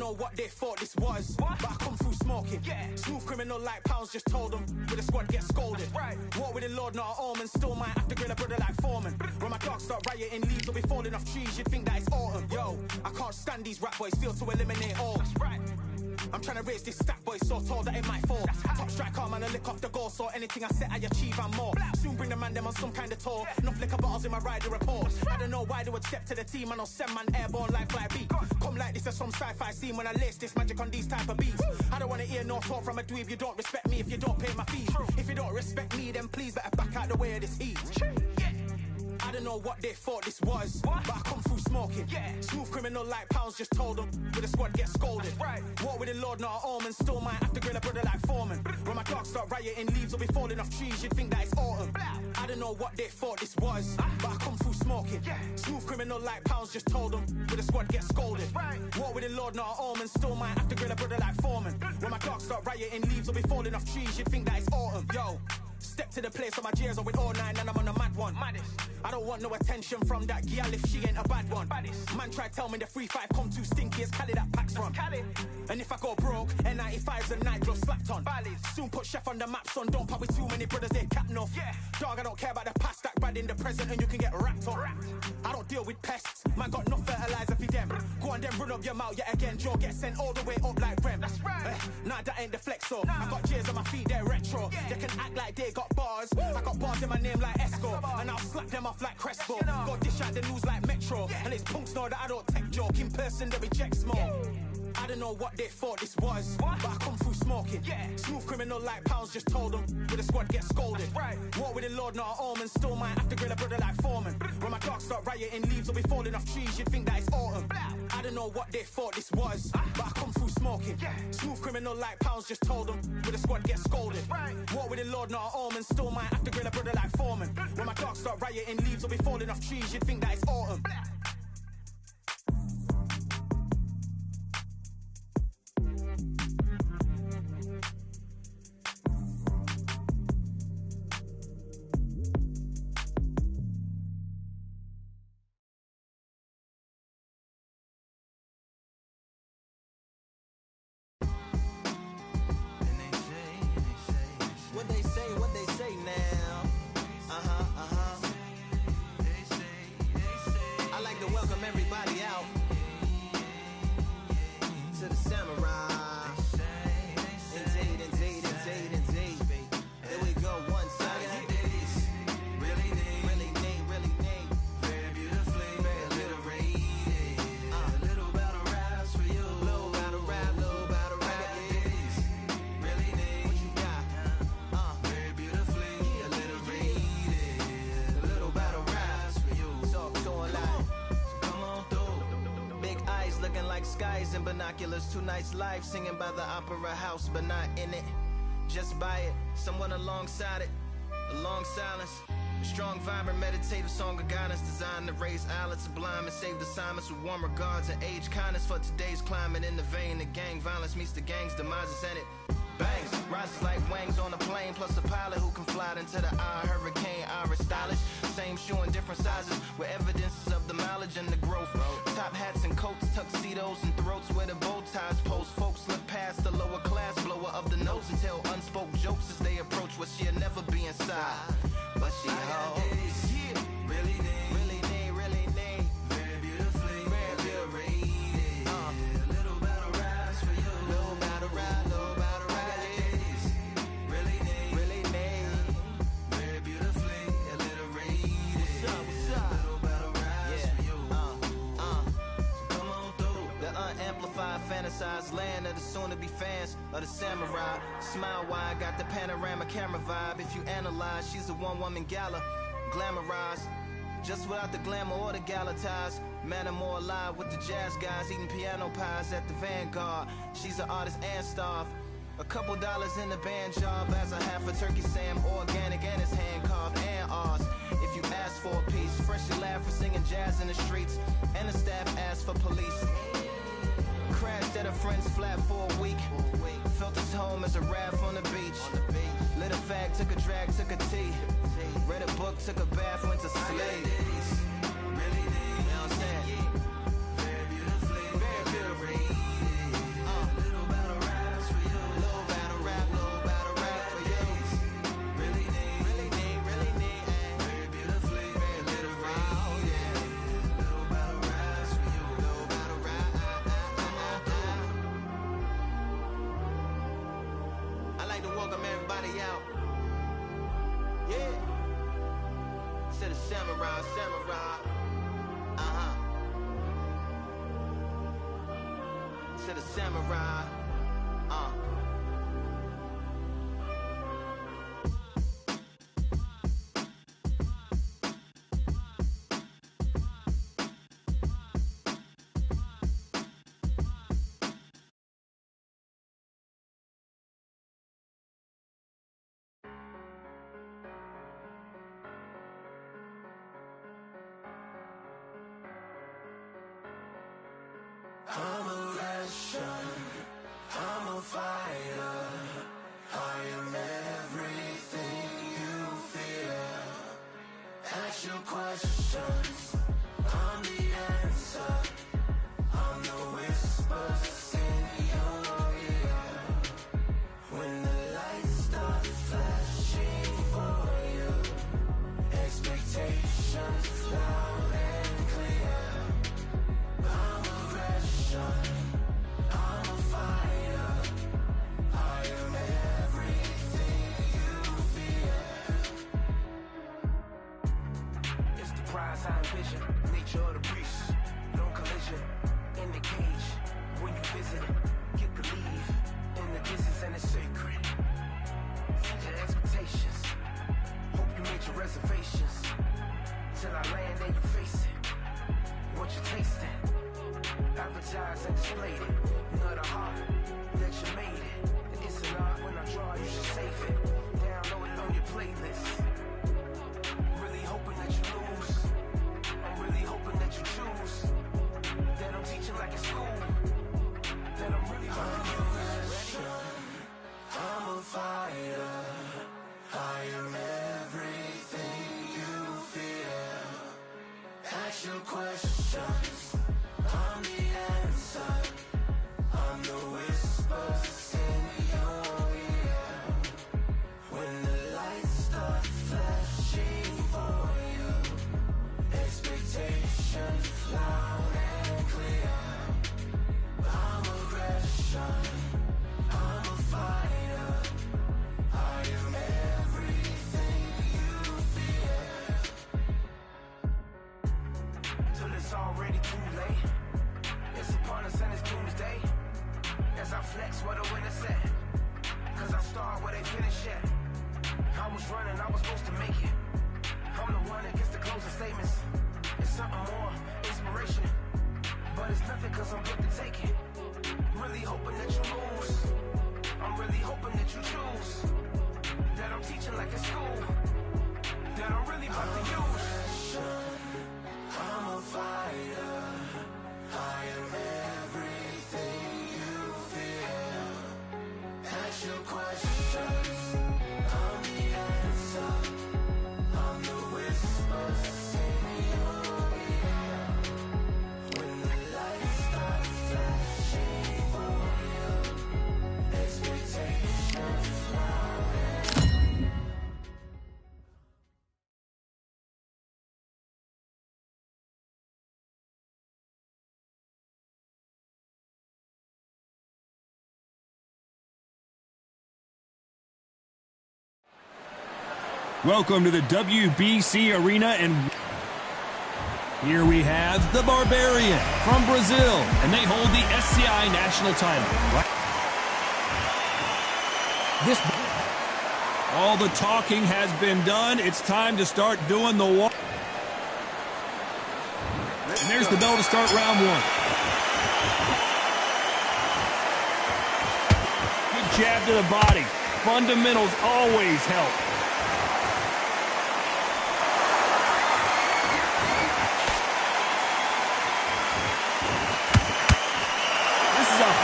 know what they thought this was, but I come through smoking. Smooth criminal like pounds, just told them with a squad get scolded. Walk with the Lord, not an omen. Still might have to grill a brother like Foreman. When my dogs start rioting, leaves will be falling off trees. You'd think that it's autumn. Yo, I can't stand these rap boys, feel to eliminate all. I'm trying to raise this stack, boy, so tall that it might fall. Top striker, man, I lick off the goal, so anything I set, I achieve and more. Soon bring the man them on some kind of tour. Enough liquor bottles in my rider report. I don't know why they would step to the team, and I'll send man airborne like fly beat. Come like this as some sci-fi scene when I lace this magic on these type of beats. I don't want to hear no talk from a dweeb. You don't respect me if you don't pay my fees. If you don't respect me, then please better back out the way of this heat. I don't know what they thought this was, but I come through smoking. Smooth criminal like pounds, just told them with a squad get scolded. Walk with the Lord, not an omen. Still might have to grill a brother like Foreman. When my dogs start rioting, leaves will be falling off trees. You'd think that it's autumn. I don't know what they thought this was, but I come through smoking. Smooth criminal like pounds, just told them with a squad get scolded. Walk with the Lord, not an omen. Still might have to grill a brother like Foreman. When my dogs start rioting, leaves will be falling off trees. You'd think that it's autumn. Yo, step to the place where my jeers are with all nine and I'm on a mad one. I don't want no attention from that girl if she ain't a bad one. Man try tell me the 3-5 come too stinky as Cali that packs from. And if I go broke, N95s and nightgloves slapped on. Soon put Chef on the map, son. Don't pop with too many brothers, they cap enough. Dog, I don't care about the past, that bad in the present and you can get wrapped up. I don't deal with pests, man got no fertilizer for them. Go on then run up your mouth yet again. Joe get sent all the way up like Rem. Nah, that ain't the flexo. I got J's on my feet, they're retro. They can act like they got bars. I got bars in my name like Esco, and I'll slap them off like Crespo. Got dish out the news like Metro, and it's punks know that I don't tech joke. In person they reject more. I don't know what they thought this was, but I come through smoking. Smooth criminal like pounds, just told them with a squad get scolded. Walk with the Lord, not an omen. Still might have to grill a brother like Foreman. When my dogs start rioting, leaves will be falling off trees. You'd think that it's autumn. I don't know what they thought this was, but I come through smoking. Smooth criminal like pounds, just told them with a squad get scolded. Walk with the Lord, not an omen. Still might have to grill a brother like Foreman. When my dogs start rioting, leaves will be falling off trees. You'd think that it's autumn. What they say now? I like to welcome everybody out to the Samurai. Indeed. Here we go, one side. Really need. Very beautifully, very alliterated. A little battle raps for you. Little battle rap. Really need. What you got? Very beautifully alliterated. A little battle raps for you. So alive. Come on through. Big eyes looking like skies and binoculars. Two nights live singing by the opera house, but not in it. Just by it, someone alongside it. A long silence. A strong, vibrant, meditative song of guidance designed to raise eyelids sublime and save the assignments with warm regards and age kindness for today's climate. In the vein of gang violence meets the gang's demises and it bangs. Rises like wings on a plane, plus a pilot who can fly into the eye. Hurricane, Irish stylish. Same shoe in different sizes with evidences of the mileage and the growth. Top hats and coats, tuxedos and throats where the bow ties post. Folks look past the lower class blower of the notes and tell unspoke jokes as they approach what she'll never be inside. But she holds. Really need. Very beautifully, very alliterated. A little battle raps for you. Little battle rap. Really need. Very beautifully alliterated. What's up? Little battle raps for you. So come on through. The unamplified, fantasized land of the soon-to-be fans of the samurai. Smile wide, got the panorama camera vibe. If you analyze, she's a one-woman gala, glamorized, just without the glamour or the gala ties. Man, I'm more alive with the jazz guys, eating piano pies at the Vanguard. She's an artist and staff. A couple dollars in the band job as a half a turkey Sam, organic and it's hand carved and ours. If you ask for a piece, freshly laugh for singing jazz in the streets, and the staff asked for police. Crashed at a friend's flat for a week. Felt his home as a raft on the beach. Lit a fag, took a drag, took a tea. Read a book, took a bath, went to sleep. Really need, you know what I'm saying? Very beautifully, very beautifully. like to welcome everybody out. Yeah. To the samurai. To the samurai. I'm a Russian, I'm a fighter. I am everything you fear. Ask your questions, I'm the answer. I'm the whispers in your ear. When the lights start flashing for you, expectations loud and clear. I'm a fighter. I am everything you fear. It's the prize I envision. Nature of the beast. No collision. In the cage. When you visit, get the leave. In the distance and it's sacred. Set your expectations. Hope you made your reservations. Till I land and you face it. What you tasting? Advertise and display it. Know the heart that you made it. And it's an art when I draw, you should save it. Download it on your playlist. Really hoping that you lose. I'm really hoping that you choose. That I'm teaching like it's school. That I'm really about to use. I'm a fighter. I am everything you fear. Ask your questions. I'm the answer. I'm the whispers in your ear. When the lights start flashing for you, expectations loud and clear. I'm aggression. I'm a fighter. I am everything you fear. Till it's already too late. It's upon us and it's doomsday. As I flex where the winners at. Cause I start where they finish at. I was running, I was supposed to make it. I'm the one that gets the closing statements. It's something more, inspiration. But it's nothing cause I'm good to take it. Really hoping that you lose. I'm really hoping that you choose. That I'm teaching like it's school. That I'm really about to use. I'm a fighter. I am everything you fear. Ask your questions. I'm the answer. I'm the whispers in your ear. When the lights start flashing for you, expectations loud and Welcome to the WBC Arena, and here we have the Barbarian from Brazil, and they hold the SCI national title. All the talking has been done. It's time to start doing the walk. And there's the bell to start round one. Good jab to the body. Fundamentals always help.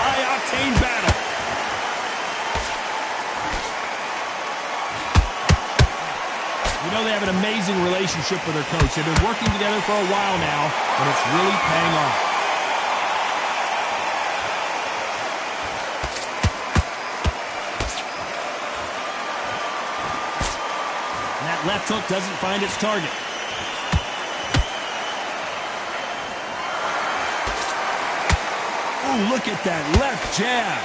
High-octane battle. You know they have an amazing relationship with their coach. They've been working together for a while now, and it's really paying off. And that left hook doesn't find its target. Ooh, look at that left jab.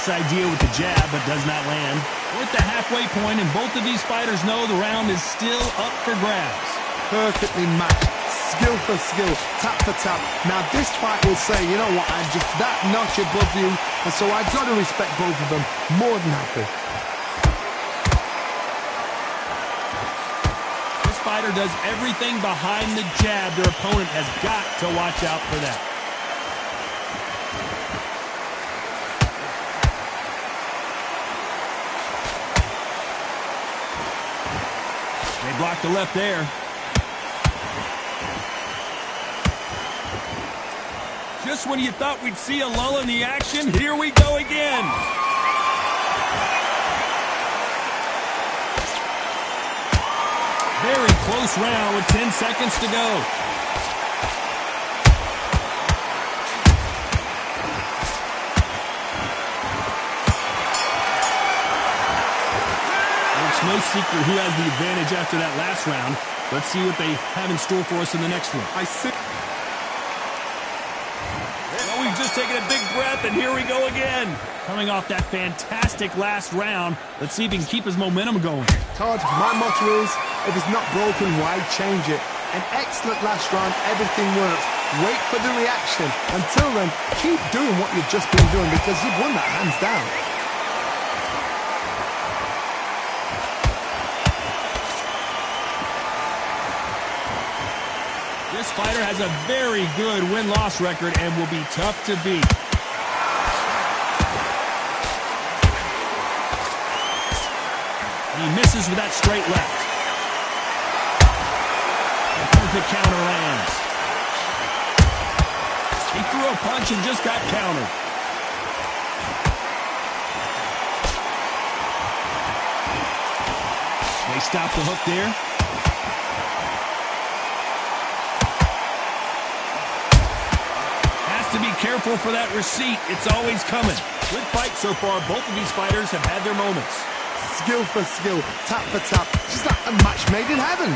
Nice idea with the jab, but does not land. We're at the halfway point, and both of these fighters know the round is still up for grabs. Perfectly matched, skill for skill, tap for tap. Now this fight will say, you know what, I'm just that notch above you, and so I've got to respect both of them more than happy. This fighter does everything behind the jab. Their opponent has got to watch out for that. They blocked the left there. Just when you thought we'd see a lull in the action, here we go again. Very close round with 10 seconds to go. It's no secret who has the advantage after that last round. Let's see what they have in store for us in the next one. Well, we've just taken a big breath, and here we go again. Coming off that fantastic last round, let's see if he can keep his momentum going. Todd, my motto is, if it's not broken, why change it? An excellent last round, everything works. Wait for the reaction. Until then, keep doing what you've just been doing because you've won that hands down. This fighter has a very good win-loss record and will be tough to beat. He misses with that straight left. The perfect counter lands. He threw a punch and just got countered. They stop the hook there. Has to be careful for that receipt. It's always coming. Good fight so far. Both of these fighters have had their moments. Skill for skill, tap for tap. Just like a match made in heaven.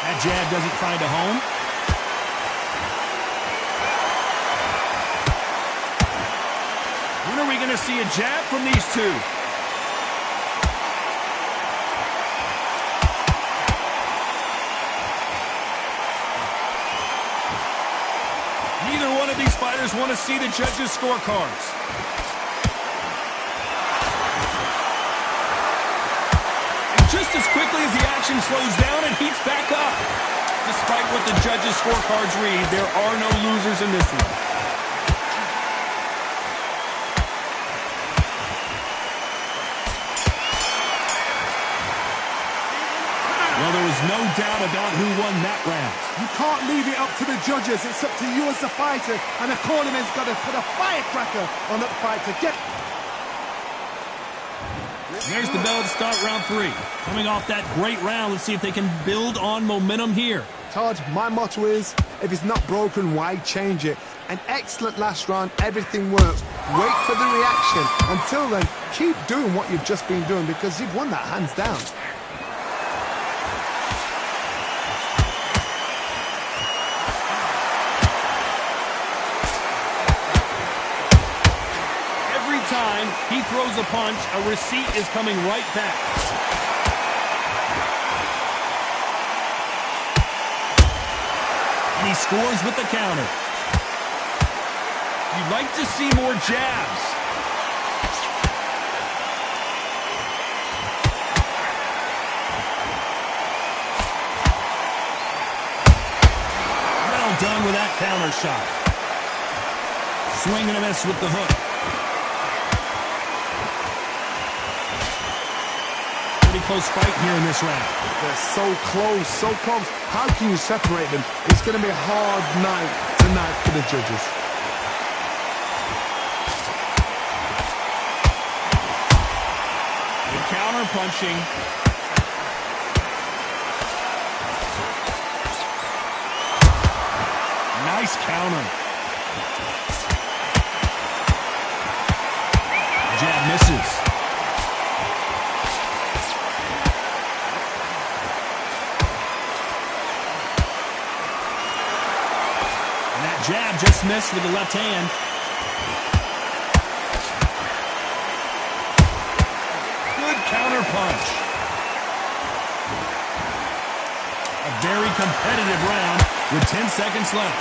That jab doesn't find a home. When are we going to see a jab from these two? Neither one of these fighters want to see the judges' scorecards. And just as quickly as the action slows down, it heats back up. Despite what the judges' scorecards read, there are no losers in this one. Well, there was no doubt about who won that round. You can't leave it up to the judges. It's up to you as the fighter. And the cornerman's got to put a firecracker on that fight to get... There's the bell to start round 3. Coming off that great round, let's see if they can build on momentum here. Todd, my motto is, if it's not broken, why change it? An excellent last round, everything works. Wait for the reaction. Until then, keep doing what you've just been doing because you've won that hands down. Time he throws a punch, a receipt is coming right back. And he scores with the counter. You'd like to see more jabs. Well done with that counter shot. Swing and a miss with the hook. Close fight here in this round. They're so close, so close. How can you separate them? It's going to be a hard night tonight for the judges. The counter punching. Nice counter. Jab misses. miss with the left hand. Good counter punch. A very competitive round with 10 seconds left.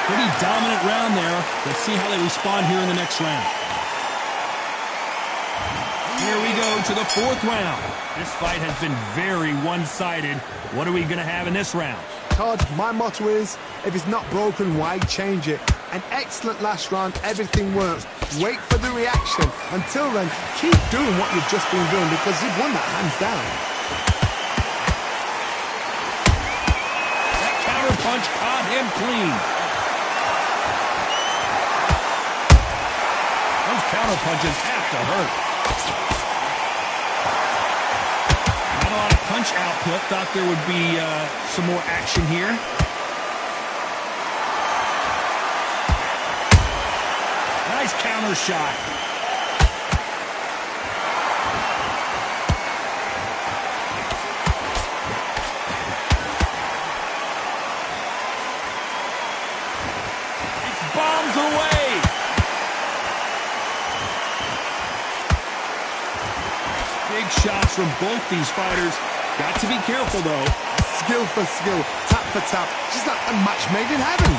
Pretty dominant round there. Let's see how they respond here in the next round. Here we go to the fourth round. This fight has been very one-sided. What are we going to have in this round? Todd, my motto is, if it's not broken, why change it? An excellent last round, everything works. Wait for the reaction. Until then, keep doing what you've just been doing because you've won that hands down. That counter punch caught him clean. Those counter punches have to hurt. Not a lot of punch output. Thought there would be some more action here. Nice counter shot. It's bombs away. Big shots from both these fighters. Got to be careful, though. Skill for skill, tap for tap. Just like a match made in heaven.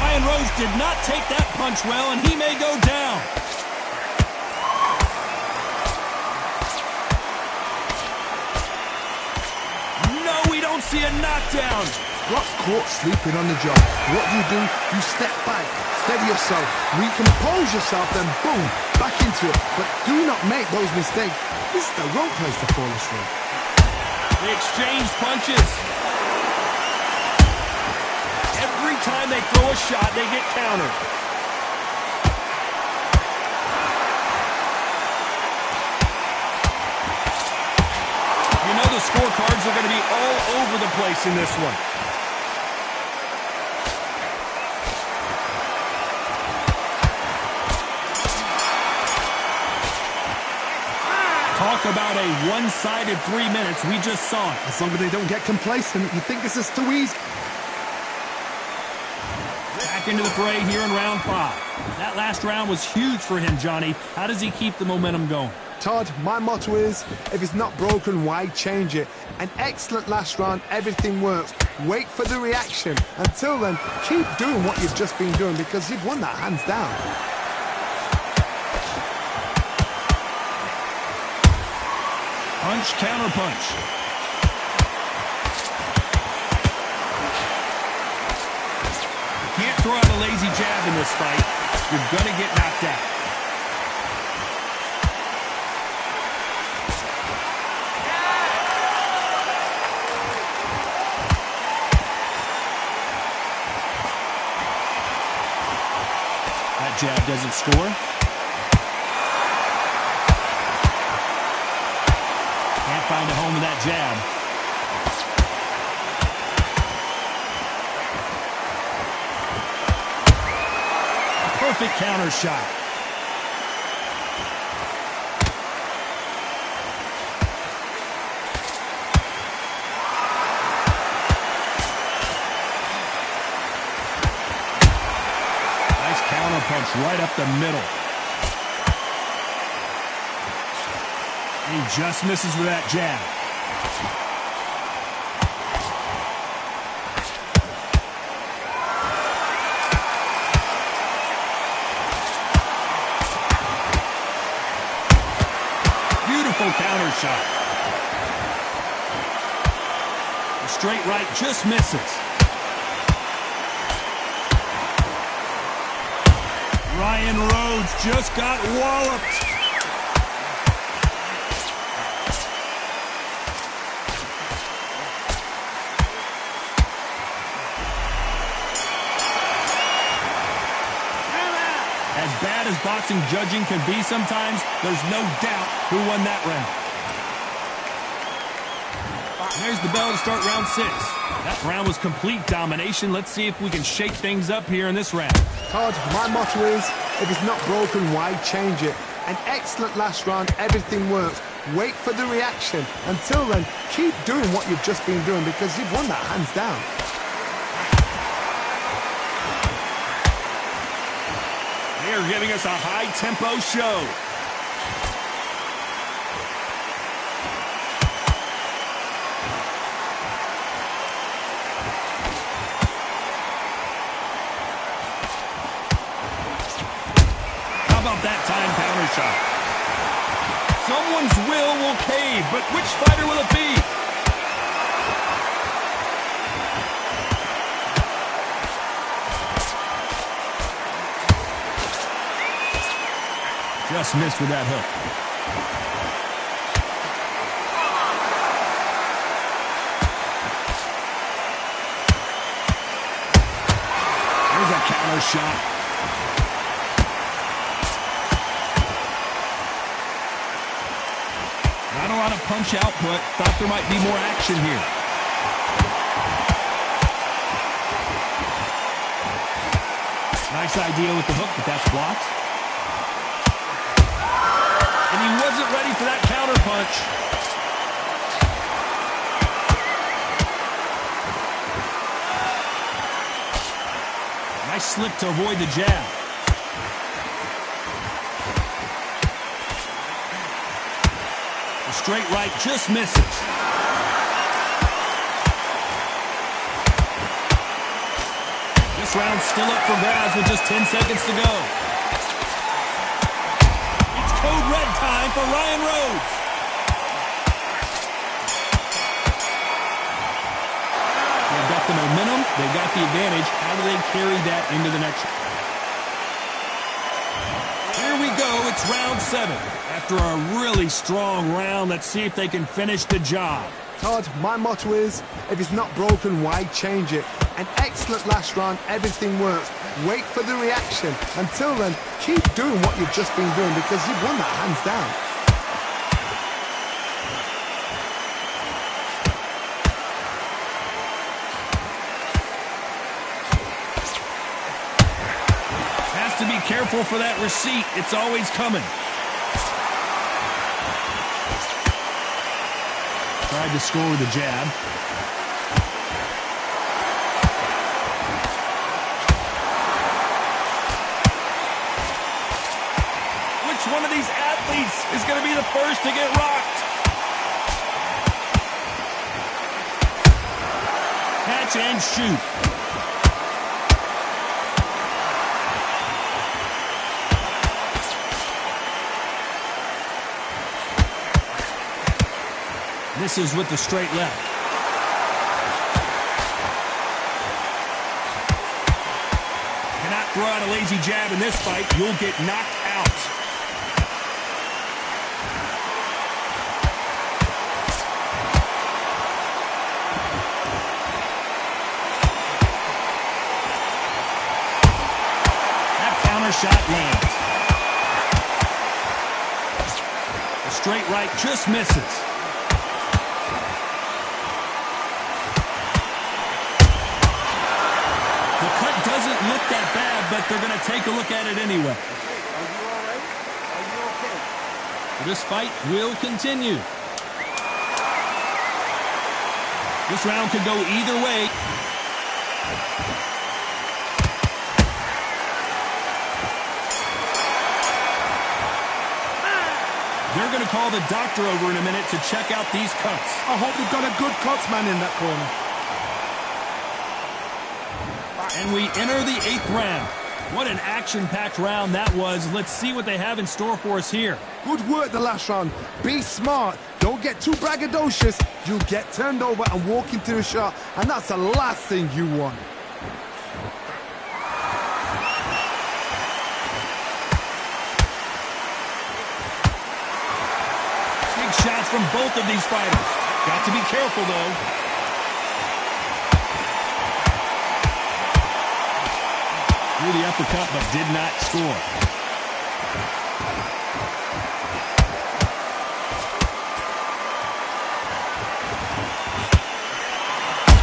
Ryan Rose did not take that punch well, and he may go down. No, we don't see a knockdown. Got caught sleeping on the job. What do? You step back, steady yourself, recompose yourself, then boom, back into it. But do not make those mistakes. This is the wrong place to fall asleep. They exchange punches. Every time they throw a shot, they get countered. You know the scorecards are going to be all over the place in this one. Talk about a one-sided 3 minutes. We just saw it. As long as they don't get complacent, you think this is too easy. Back into the fray here in round 5. That last round was huge for him, Johnny. How does he keep the momentum going? Todd, my motto is, if it's not broken, why change it? An excellent last round, everything works. Wait for the reaction. Until then, keep doing what you've just been doing because you've won that hands down. Punch, counter punch. Can't throw out a lazy jab in this fight. You're going to get knocked out. That jab doesn't score. Can't find a home with that jab. Perfect counter shot. Nice counter punch right up the middle. He just misses with that jab. Beautiful counter shot. The straight right just misses. Ryan Rhodes just got walloped. As bad as boxing judging can be sometimes, there's no doubt who won that round. There's the bell to start round 6. That round was complete domination. Let's see if we can shake things up here in this round. Todd, my motto is, if it's not broken, why change it? An excellent last round, everything works. Wait for the reaction. Until then, keep doing what you've just been doing because you've won that hands down. They are giving us a high-tempo show. That time counter shot. Someone's will cave, but which fighter will it be? Just missed with that hook. There's a counter shot. Not a lot of punch output. Thought there might be more action here. Nice idea with the hook, but that's blocked. And he wasn't ready for that counter punch. Nice slip to avoid the jab. Straight right just misses. This round's still up for grabs with just 10 seconds to go. It's code red time for Ryan Rhodes. They've got the momentum. They've got the advantage. How do they carry that into the next round? Here we go. It's round 7. After a really strong round, let's see if they can finish the job. Todd, my motto is, if it's not broken, why change it? An excellent last round, everything works. Wait for the reaction. Until then, keep doing what you've just been doing because you've won that hands down. Has to be careful for that receipt. It's always coming. Tried to score with a jab. Which one of these athletes is going to be the first to get rocked? Catch and shoot. This is with the straight left. Cannot throw out a lazy jab in this fight. You'll get knocked out. That counter shot lands. The straight right just misses. Doesn't look that bad, but they're going to take a look at it anyway. Are you all right? Are you okay? This fight will continue. This round could go either way. They're going to call the doctor over in a minute to check out these cuts. I hope they've got a good cuts man in that corner. And we enter the 8th round. What an action-packed round that was. Let's see what they have in store for us here. Good work the last round. Be smart. Don't get too braggadocious. You'll get turned over and walk into the shot, and that's the last thing you want. Big shots from both of these fighters. Got to be careful, though. Threw the uppercut, but did not score.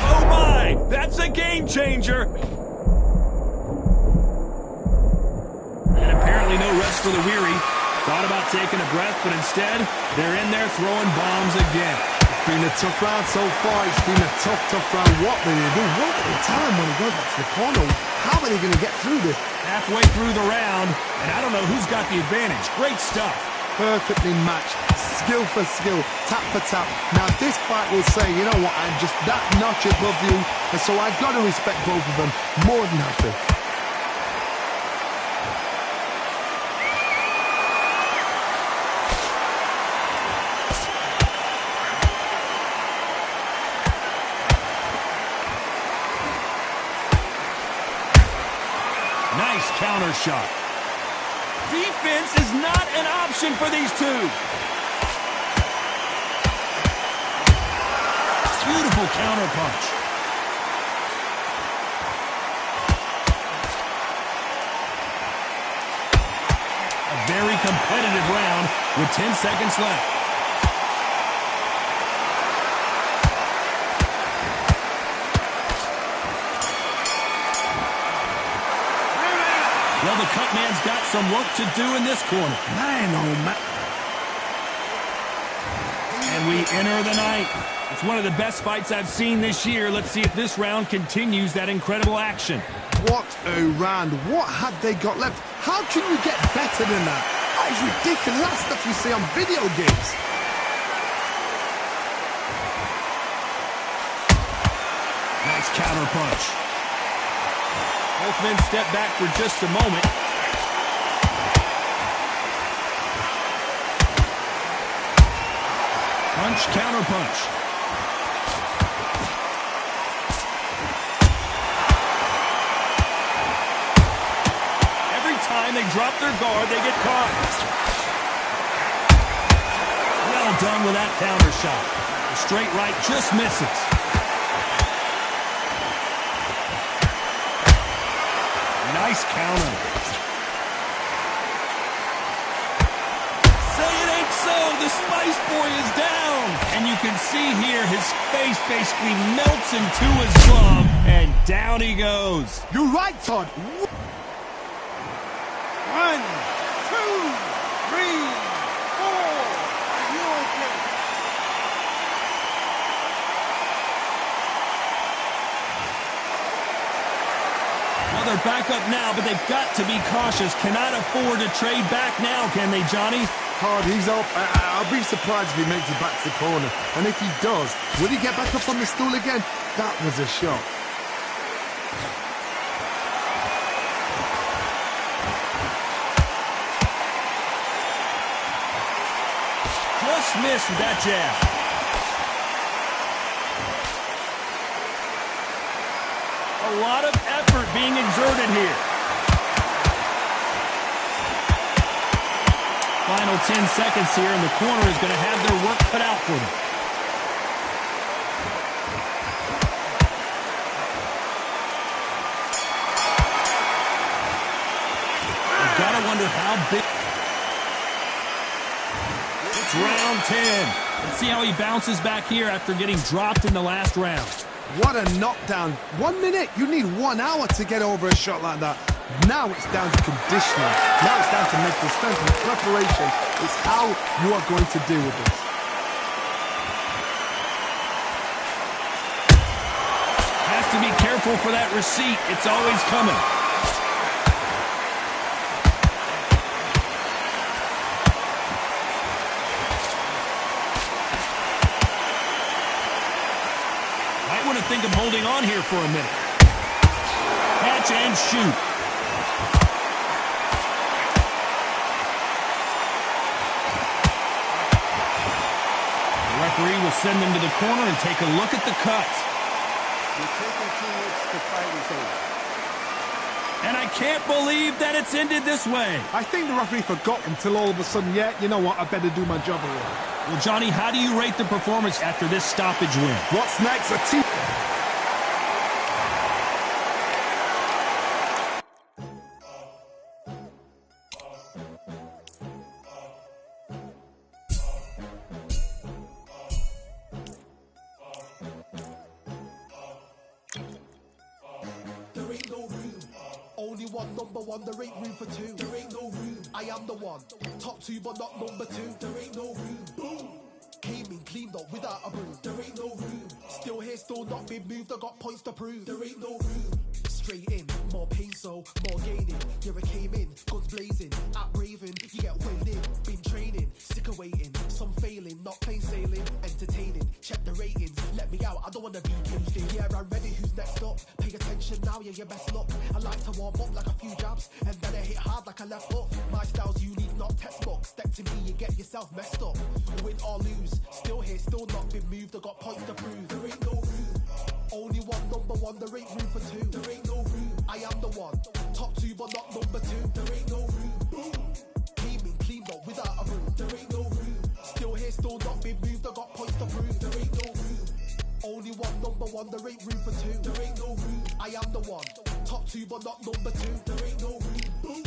Oh my! That's a game changer! And apparently no rest for the weary. Thought Thought about taking a breath, but instead, they're in there throwing bombs again. It's been a tough round so far. It's been a tough round. What will they do? What will they tell him when he goes back to the corner? How are they going to get through this? Halfway through the round, and I don't know who's got the advantage. Great stuff. Perfectly matched, skill for skill, tap for tap. Now this fight will say, you know what, I'm just that notch above you, and so I've got to respect both of them more than happy. Nice counter shot. Defense is not an option for these two. Beautiful counter punch. A very competitive round with 10 seconds left. Well, the cut man's got some work to do in this corner. Man, oh man. And we enter the ninth. It's one of the best fights I've seen this year. Let's see if this round continues that incredible action. What a round. What had they got left? How can you get better than that? That is ridiculous. That's stuff you see on video games. Nice counter punch. Both men step back for just a moment. Punch, counter punch. Every time they drop their guard, they get caught. Well done with that counter shot. The straight right just misses. Nice counter. Say it ain't so. The Spice Boy is down. And you can see here his face basically melts into his glove. And down he goes. You're right, Todd. 1, 2, 3, 4. Are you okay? Well, they're back up now, but they've got to be cautious. Cannot afford to trade back now, can they, Johnny? Todd, he's up. I'll be surprised if he makes it back to the corner. And if he does, will he get back up on the stool again? That was a shot. Just missed with that jab. A lot of effort being exerted here. Final 10 seconds here, and the corner is going to have their work cut out for them. You've got to wonder how big. It's round 10. Let's see how he bounces back here after getting dropped in the last round. What a knockdown. 1 minute. You need 1 hour to get over a shot like that. Now it's down to conditioning. Now it's down to mental strength and preparation. It's how you are going to deal with this. Has to be careful for that receipt. It's always coming. Might want to think of holding on here for a minute. Catch and shoot. The referee will send them to the corner and take a look at the cuts. You're taking 2 minutes to fight is over. And I can't believe that it's ended this way. I think the referee forgot until all of a sudden, yeah, you know what, I better do my job already. Well, Johnny, how do you rate the performance after this stoppage win? What's next? A team. one, number one, there ain't room for two. There ain't no room. I am the one. Top two, but not number two. There ain't no room. Boom. Came in, cleaned up without a broom. There ain't no room. Still here, still not been moved. I got points to prove. There ain't no room. Straight in, more pain, so more gaining. Yeah, I came in, guns blazing, at raving. You get weighed in, been training, sick of waiting. Some failing, not plain sailing, entertaining. Check the ratings, let me out. I don't wanna be caged in. Yeah, I'm ready. Who's next up? Pay attention now, yeah, your best luck. I like to warm up like a few jabs, and then I hit hard like a left hook. My style's unique, not textbook. Step to me, you get yourself messed up. Win or lose, still here, still not been moved. I got points to prove. There ain't no room. Only one, number one, there ain't room for two. There ain't no room. I am the one. Top two, but not number two. There ain't no room. Boom. Came in, cleaned up without a broom. There ain't no room. Still here, still not been moved. I got points to prove. There ain't no room. Only one, number one, there ain't room for two. There ain't no room. I am the one. Top two, but not number two. There ain't no room. Boom.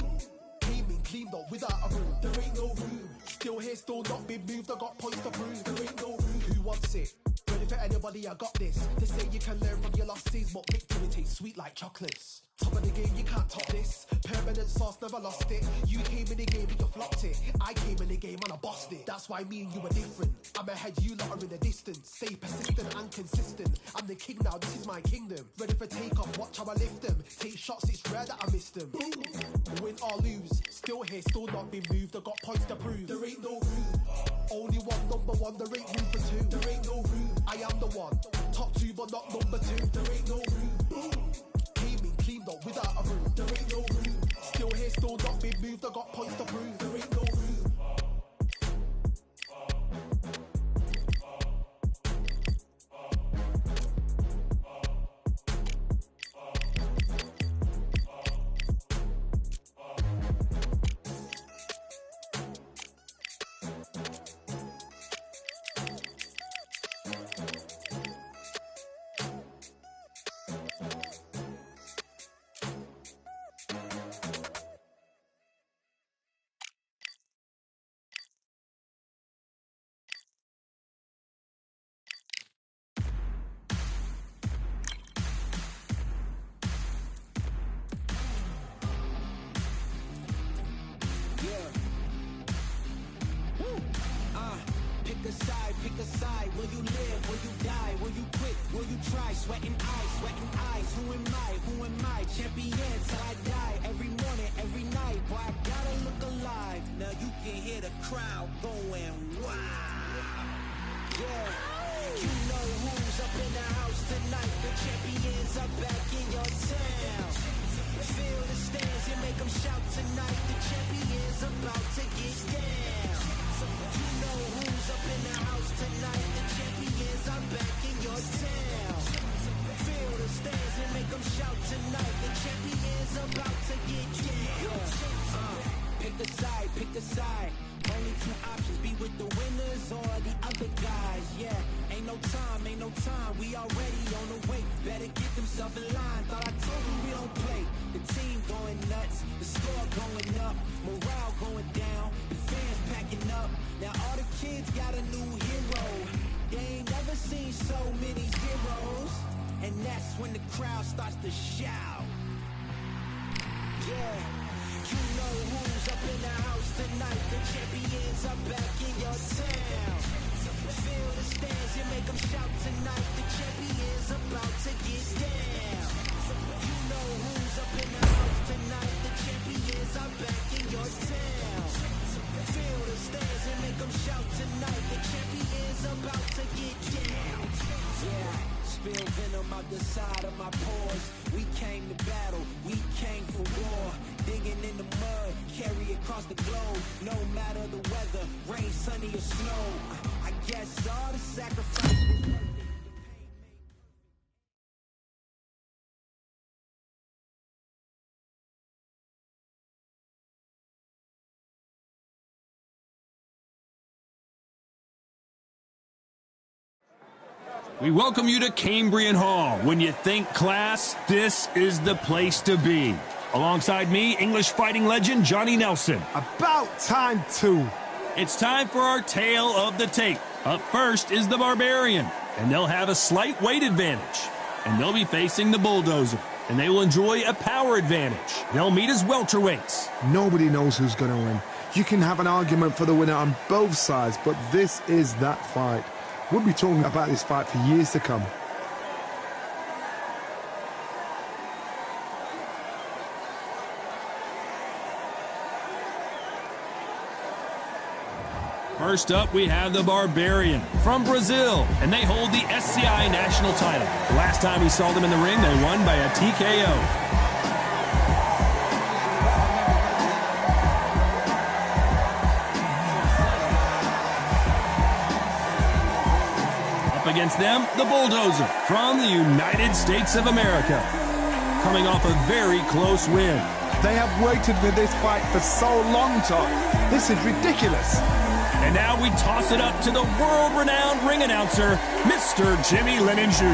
Came in, cleaned up without a broom. There ain't no room. Still here, still not been moved. I got points to prove. There ain't no room. Who wants it? Ready for anybody, I got this. They say you can learn from your losses, but victory tastes sweet like chocolates. Top of the game, you can't top this. Permanent sauce, never lost it. You came in the game and you flopped it. I came in the game and I bossed it. That's why me and you are different. I'm ahead, you lot are in the distance. Stay persistent and consistent. I'm the king now, this is my kingdom. Ready for takeoff, watch how I lift them. Take shots, it's rare that I miss them. Win or lose, still here, still not been moved. I got points to prove. There ain't no room. Only one, number one, there ain't room for two. There ain't no room. I am the one. Top two, but not number two. There ain't no room. Boom. Came in, cleaned up without a broom. There ain't no room. Still here, still not been moved. I got points to prove. There ain't no room. Pick a side. Will you live? Will you die? Will you quit? Will you try? Sweating eyes. Who am I? Who am I? Champion till I die. Every morning, every night. Boy, I gotta look alive. Now you can hear the crowd going wow. Yeah. You know who's up in the house tonight. The champions are back in your town. Feel the stands and make them shout tonight. The champions about to get down. You know who's up in the house tonight. The champions are back in your town. Feel the stands and make them shout tonight. The champions about to get down. Pick a side. Only two options, be with the winners or the other guys. Yeah, ain't no time, we already on the way. Better get themselves in line, thought I told you we don't play. The team going nuts, the score going up, morale going down, the fans packing up. Now all the kids got a new hero. They ain't never seen so many zeros. And that's when the crowd starts to shout. Yeah. You know who's up in the house tonight. The champions are back in your town. Feel the stands and make them shout tonight. The champions about to get down. You know who's up in the house tonight. The champions are back in your town. Feel the stands and make them shout tonight. The champions about to get down. Yeah. Spill venom out the side of my pores. We came to battle, we came for war. Digging in the mud, carry across the globe. No matter the weather, rain, sunny or snow. I guess all the sacrifice. We welcome you to Cambrian Hall. When you think class, this is the place to be. Alongside me, English fighting legend Johnny Nelson. About time, too. It's time for our tale of the tape. Up first is the Barbarian, and they'll have a slight weight advantage. And they'll be facing the Bulldozer. and they will enjoy a power advantage. They'll meet as welterweights. Nobody knows who's going to win. You can have an argument for the winner on both sides, but this is that fight. We'll be talking about this fight for years to come. First up, we have the Barbarian from Brazil, and they hold the SCI national title. The last time we saw them in the ring, they won by a TKO. Up against them, the Bulldozer from the United States of America, coming off a very close win. They have waited for this fight for so long, Todd. This is ridiculous. And now we toss it up to the world-renowned ring announcer, Mr. Jimmy Lennon Jr.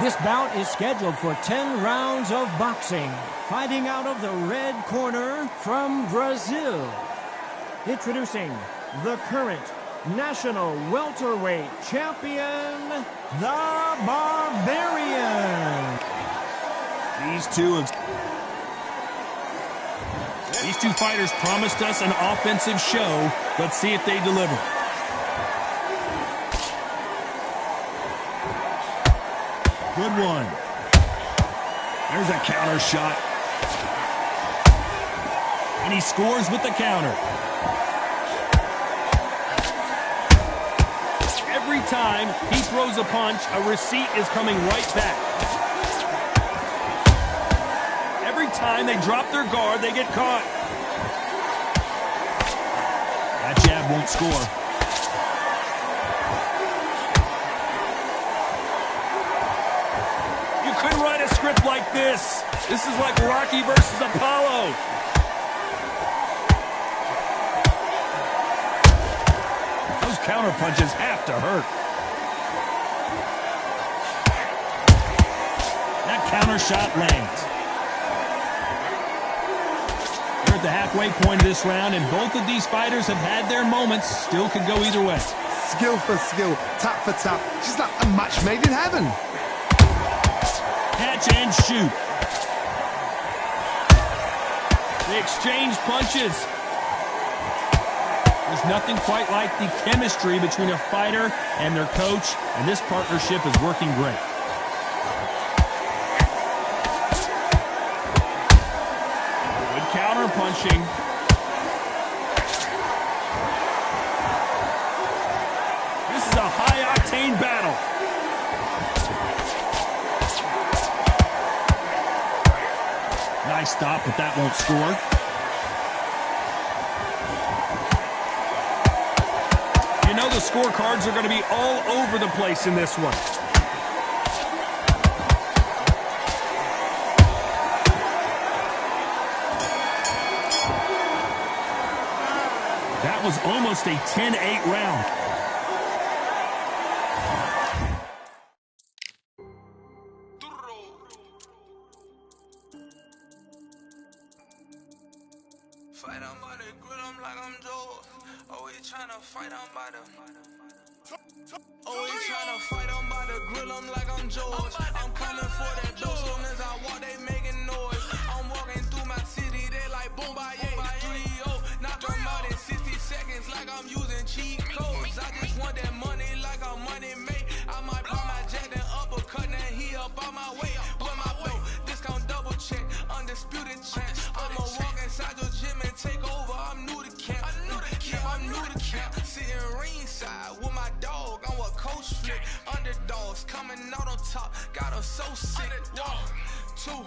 This bout is scheduled for 10 rounds of boxing. Fighting out of the red corner from Brazil. Introducing the current national welterweight champion, the Barbarian. These two fighters promised us an offensive show. Let's see if they deliver. Good one. There's a counter shot. And he scores with the counter. Every time he throws a punch, a receipt is coming right back. Every time they drop their guard, they get caught. That jab won't score. You couldn't write a script like this. This is like Rocky versus Apollo. Those counter punches have to hurt. That counter shot lands. We're at the halfway point of this round, and both of these fighters have had their moments. Still could go either way. Skill for skill, tap for tap. Just like a match made in heaven. Catch and shoot. They exchange punches. There's nothing quite like the chemistry between a fighter and their coach, and this partnership is working great. Good counter punching. This is a high-octane battle. Nice stop, but that won't score. You know the scorecards are going to be all over the place in this one. That was almost a 10-8 round. Fight on by the grill, I'm like I'm Joe. Always tryna fight on by the. Always tryna fight on by the grill, I'm like I'm George. I'm coming for that dough, soon as I walk, they making noise. I'm walking through my city, they like boom, by 3-0. Knock them out in 60 seconds, like I'm using cheat codes. I just want that money, like I'm money made. I might pop my jack, then uppercut, then he up on my way. With my belt, discount double check, undisputed champ. I'ma walk inside your gym and take over. I'm new to camp. I'm new to camp. Sitting ringside with my dog. I'm what coach flick. Underdogs coming out on top. Got them so sick. 1, 2,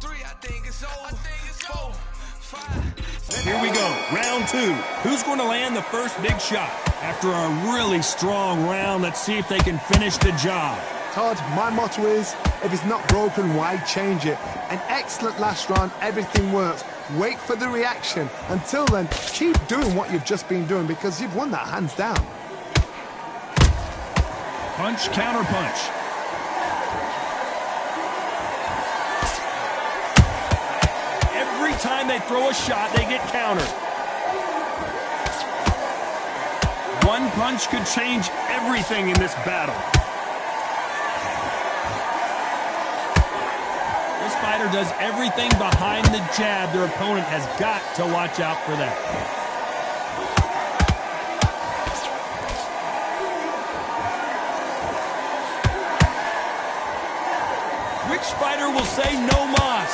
3. I think it's over. 4, 5. Here we go, round 2. Who's going to land the first big shot? After a really strong round, let's see if they can finish the job. Todd, my motto is, if it's not broken, why change it? An excellent last round, everything works. Wait for the reaction. Until then, keep doing what you've just been doing because you've won that hands down. Punch, counter punch. Every time they throw a shot, they get countered. One punch could change everything in this battle. This fighter does everything behind the jab. Their opponent has got to watch out for that. Which fighter will say no mas?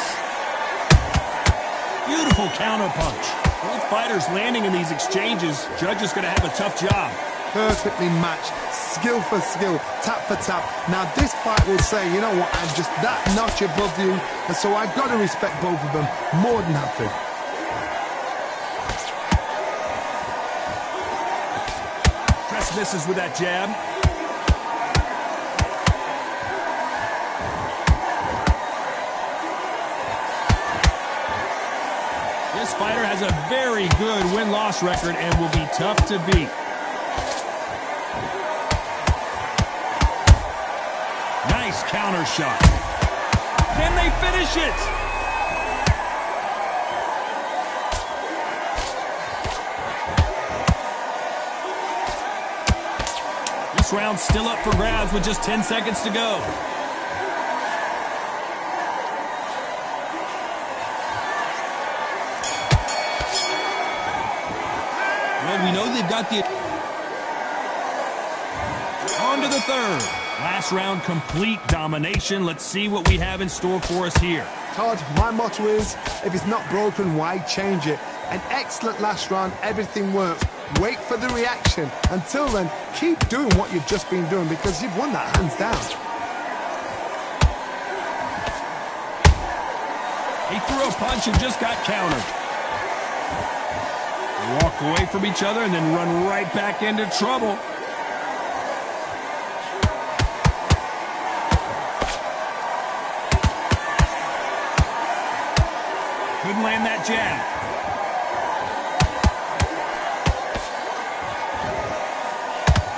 Beautiful counterpunch. Both fighters landing in these exchanges. Judge is going to have a tough job. Perfectly matched, skill for skill, tap for tap. Now this fight will say, you know what, I'm just that notch above you, and so I've got to respect both of them more than happy. Press misses with that jab. This fighter has a very good win-loss record and will be tough to beat. Nice counter shot. Can they finish it? This round's still up for grabs with just 10 seconds to go. Well, we know they've got the... On to the third. Last round, complete domination. Let's see what we have in store for us here. Todd, my motto is, if it's not broken, why change it? An excellent last round, everything works. Wait for the reaction. Until then, keep doing what you've just been doing because you've won that hands down. He threw a punch and just got countered. They walk away from each other and then run right back into trouble. Couldn't land that jab.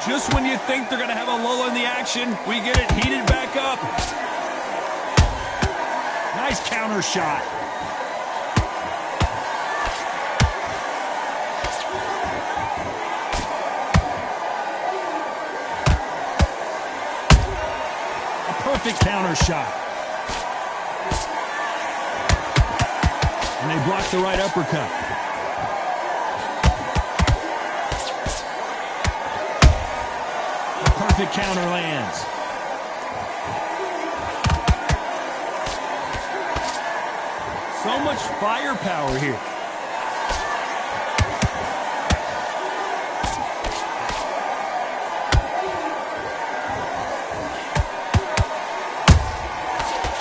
Just when you think they're going to have a lull in the action, we get it heated back up. Nice counter shot. A perfect counter shot. And they block the right uppercut. Perfect counter lands. So much firepower here.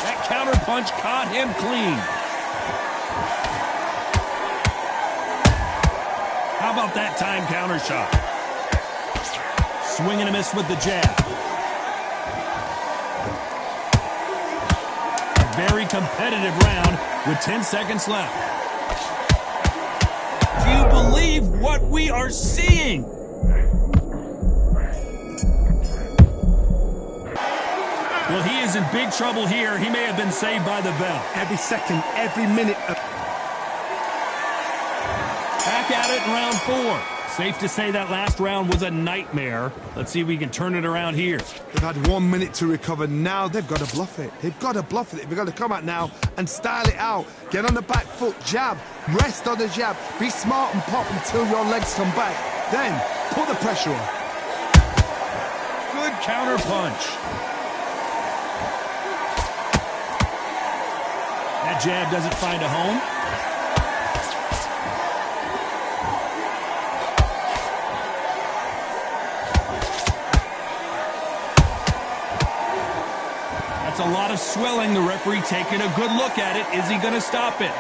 That counter punch caught him clean. How about that time counter shot? Swing and a miss with the jab. A very competitive round with 10 seconds left. Do you believe what we are seeing? Well, he is in big trouble here. He may have been saved by the bell. Every second, every minute. Back at it in round 4. Safe to say that last round was a nightmare. Let's see if we can turn it around here. They've had 1 minute to recover. Now they've got to bluff it. They've got to bluff it. They've got to come out now and style it out. Get on the back foot, jab, rest on the jab. Be smart and pop until your legs come back. Then put the pressure on. Good counter punch. That jab doesn't find a home. A lot of swelling. The referee taking a good look at it. Is he going to stop it?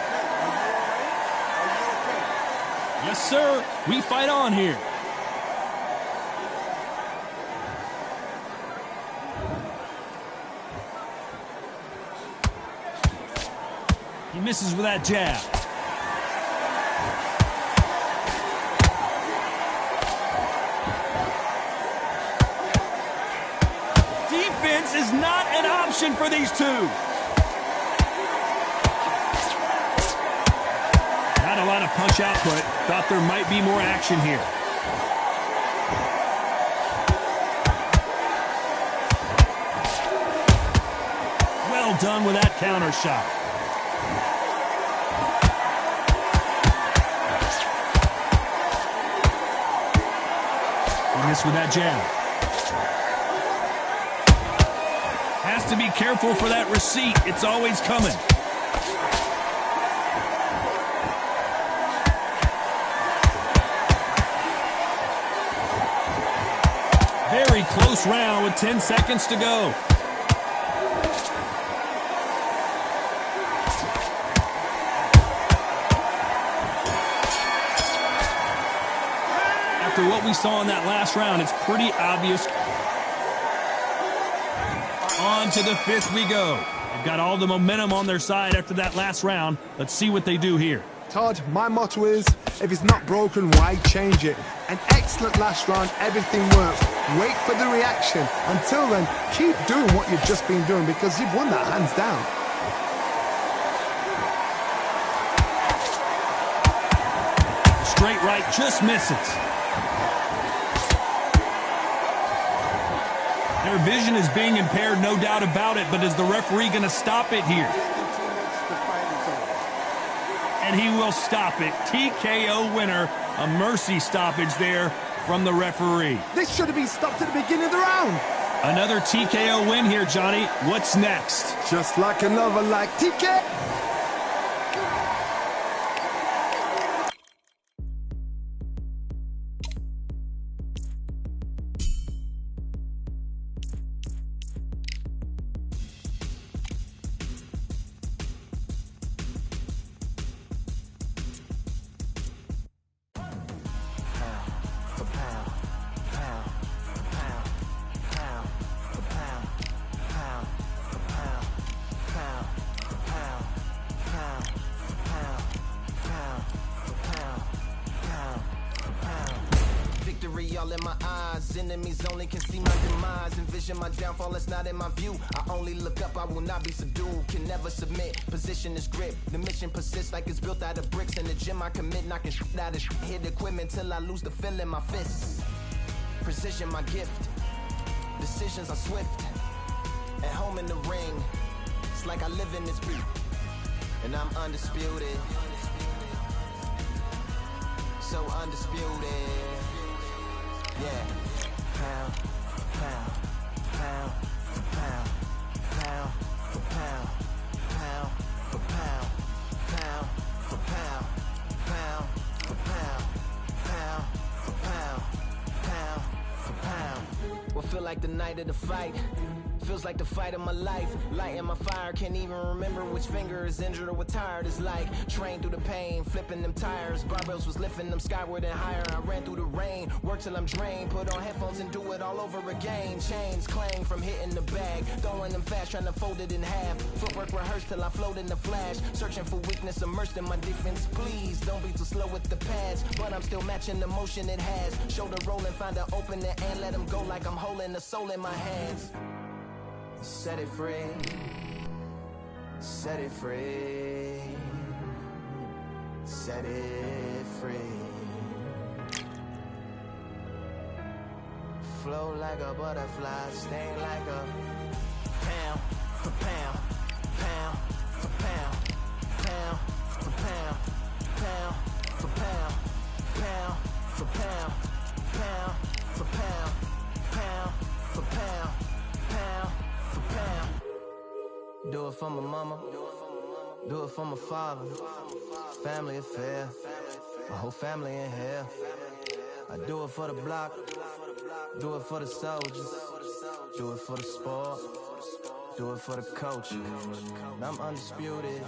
Yes, sir. We fight on here. He misses with that jab. Defense is not an option for these two. Not a lot of punch output. Thought there might be more action here. done with that counter shot. He missed with that jab. Has to be careful for that receipt. It's always coming. Very close round with 10 seconds to go. After what we saw in that last round, it's pretty obvious. On to the fifth we go. They've got all the momentum on their side after that last round. Let's see what they do here. Todd, my motto is, if it's not broken, why change it? An excellent last round, everything works. Wait for the reaction. Until then, keep doing what you've just been doing because you've won that hands down. Straight right just misses. Their vision is being impaired, no doubt about it, but is the referee going to stop it here? And he will stop it. TKO winner, a mercy stoppage there from the referee. This should have been stopped at the beginning of the round. Another TKO win here, Johnny. What's next? Just like another like TK. All in my eyes, enemies only can see my demise. Envision my downfall, it's not in my view. I only look up, I will not be subdued. Can never submit, position is grip. The mission persists like it's built out of bricks. In the gym I commit, knocking shit out of shit. Hit equipment till I lose the feel in my fists. Precision my gift, decisions are swift. At home in the ring, it's like I live in this beat. And I'm undisputed, so undisputed. Yeah. Pound, pound, pound, for pound, pound, for pound, pound, for pound, pound, for pound, pound, for pound, pound, for pound, pound, for pound. What feel like the night of the fight? Feels like the fight of my life. Lighting my fire, can't even remember which finger is injured or what tired is like. Trained through the pain, flipping them tires. Barbells was lifting them skyward and higher. I ran through the rain, worked till I'm drained. Put on headphones and do it all over again. Chains clang from hitting the bag. Throwing them fast, trying to fold it in half. Footwork rehearsed till I float in the flash. Searching for weakness, immersed in my defense. Please, don't be too slow with the pads. But I'm still matching the motion it has. Shoulder rolling, find an opening and let them go like I'm holding the soul in my hands. Set it free, set it free, set it free. Flow like a butterfly, sting like a pound for pound, pound for pound, pound for pound, pound for pound, pound for pound, pound for pound, pound for pound, pound. Do it for my mama, do it for my father. Family affair, my whole family in here. I do it for the block, do it for the soldiers, do it for the sport, do it for the coach. I'm undisputed,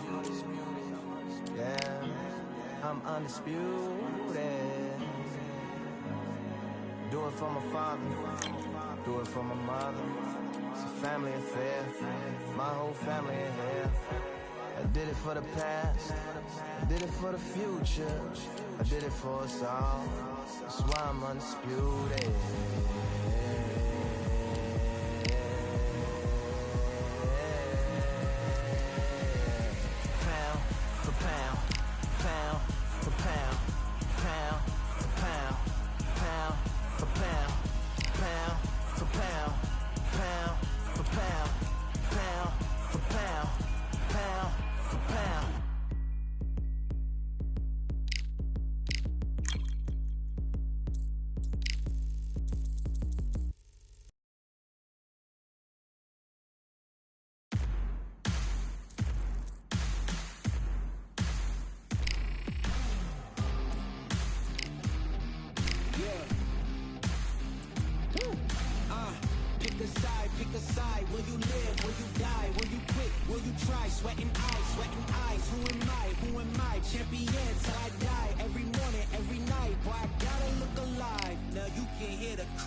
yeah, I'm undisputed. Do it for my father, do it for my mother. It's a family affair, my whole family in here. I did it for the past, I did it for the future, I did it for us all. That's why I'm undisputed. Pound for pound, pound for pound, pound for pound, pound for pound, pound for pound. Pound for pound, pound for pound,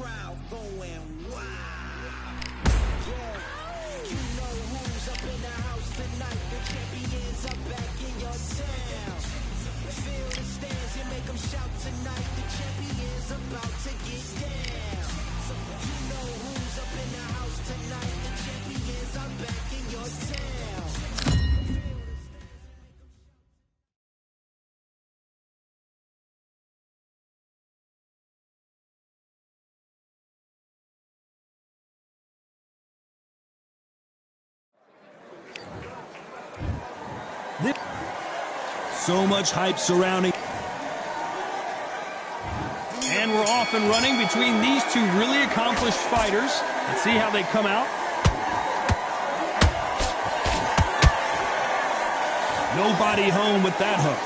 crowd going wild. Yeah, you know who's up in the house tonight. The champions are back in your town. Feel the stands and make them shout tonight. The champions about to get down. You know who's up in the house tonight. The champions are back in your town. So much hype surrounding. And we're off and running between these two really accomplished fighters. Let's see how they come out. Nobody home with that hook.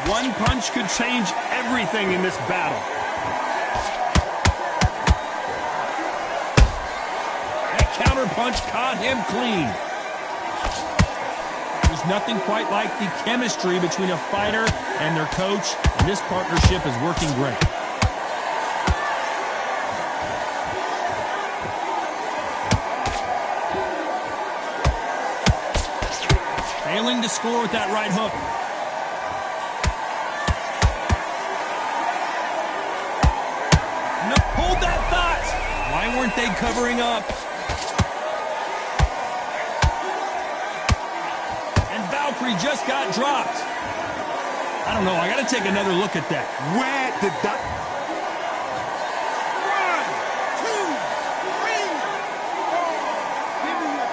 One punch could change everything in this battle. Counter punch caught him clean. There's nothing quite like the chemistry between a fighter and their coach, and this partnership is working great. Failing to score with that right hook. No, hold that thought. Why weren't they covering up? Just got dropped. I don't know. I got to take another look at that. Where did that... 1, 2, 3, 4. Give me a...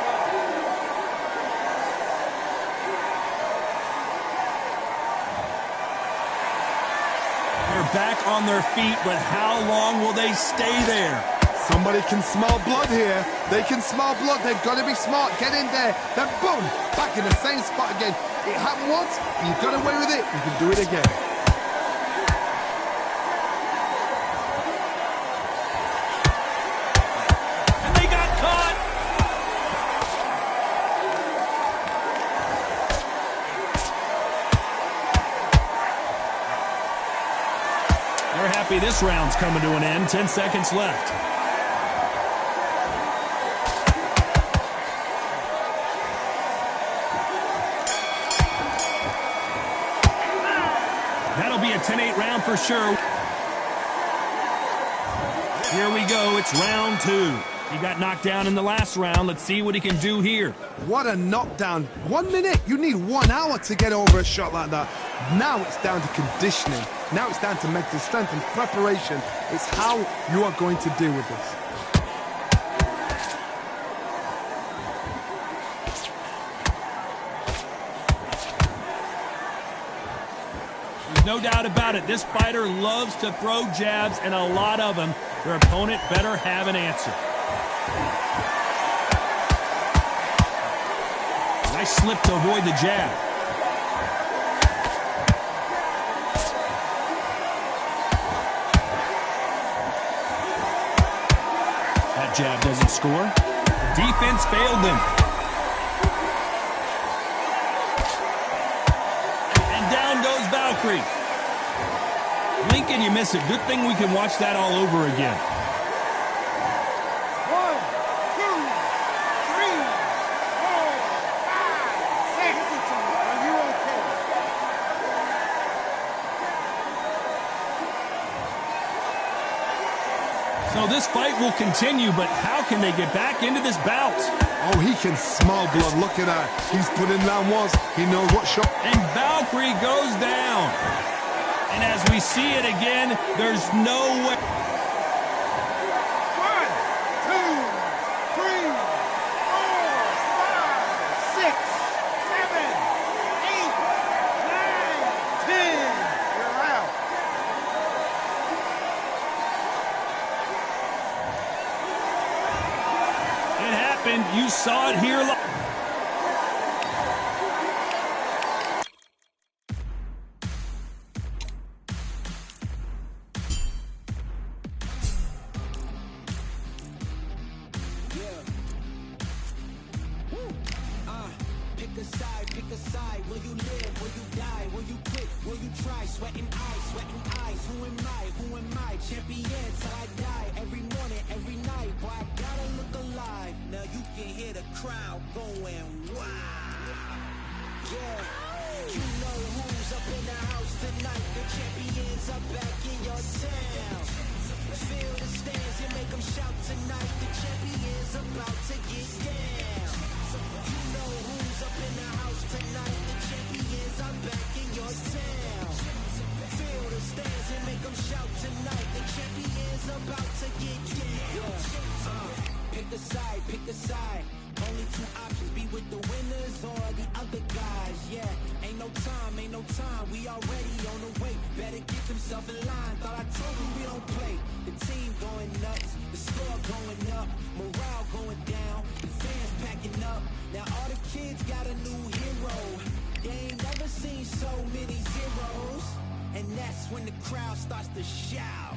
They're back on their feet, but how long will they stay there? Somebody can smell blood here. They can smell blood. They've got to be smart. Get in there. Then boom, back in the same spot again. It happened once. You got away with it. You can do it again. And they got caught. They're happy this round's coming to an end. 10 seconds left. That'll be a 10-8 round for sure. Here we go. It's round 2. He got knocked down in the last round. Let's see what he can do here. What a knockdown. 1 minute. You need 1 hour to get over a shot like that. Now it's down to conditioning. Now it's down to mental strength and preparation. It's how you are going to deal with this. No doubt about it. This fighter loves to throw jabs, and a lot of them. Their opponent better have an answer. Nice slip to avoid the jab. That jab doesn't score. Defense failed them. And down goes Valkyrie. Lincoln, you miss it. Good thing we can watch that all over again. 1, 2, 3, 4, 5, 6. Are you okay? So this fight will continue, but how can they get back into this bout? Oh, he can smell blood. Look at that. He's put in round 1. He knows what shot. And Valkyrie goes down. And as we see it again, there's no way. 1, 2, 3, 4, 5, 6, 7, 8, 9, 10. You're out. It happened. You saw it here. decide, will you live, will you die, will you quit, will you try? Sweating eyes, who am I? Champion till I die, every morning, every night, boy, I gotta look alive. Now you can hear the crowd going, wow. Yeah, you know who's up in the house tonight. The champions are back in your town. Feel the stands and make them shout tonight. The champions about to get down. You know who's up in the house tonight. The champions are back in your town. Feel the stands and make them shout tonight. The champions about to get down. Pick a side. Only two options, be with the winners or the other guys. Yeah, ain't no time, we already on the way. Better get themselves in line, thought I told you we don't play. The team going nuts, the score going up, morale going down, the fans packing up. Now all the kids got a new hero. They ain't never seen so many zeros. And that's when the crowd starts to shout.